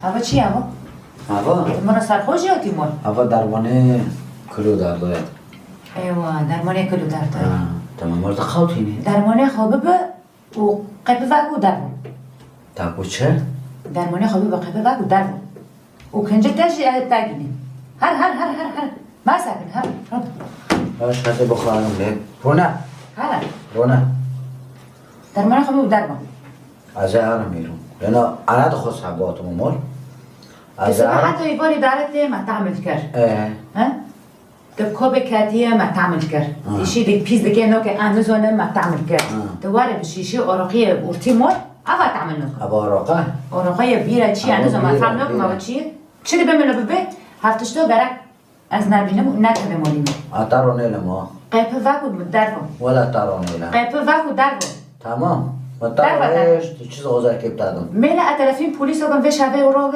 اوا چی اوا؟ اوا مرا سرخوش یا تیمور؟ اوا درمانه کلو در داید ایوا درمانه کلو درد داره تمام مرد خوتینه درمانه خوابه به و قیپه وگو در تاکو چه؟ درمانه خوابه به قیپه وگو در و کنجه تشی تگینه هر ما ساکن هر باش خطه بخوارم لب رونه رونه درمانه خوابه به در از هرم میرم لأنه أنا أدخل صحبات أمور بس حتى يبالي دارتي ما تعمل كر ها تكوب كاتيه ما تعمل كر شيء دي بيز دي كانو كأنزونه ما تعمل كر تواري بشيشي أوراقية بورتيمور أفا تعمل نو أبا أوراقه أوراقية بيرة شيء أنزو ما تعمل نو ما بتشي شو دي بمنو ببيت هفتشتو برك از نبینم نکرده مالیم ترانه لما قیپه وکو درو ولا ترانه لما قیپه وکو درو تمام ما ترانهش چیز غذای که بتادم میله اتلفین پولیس رو به شبه و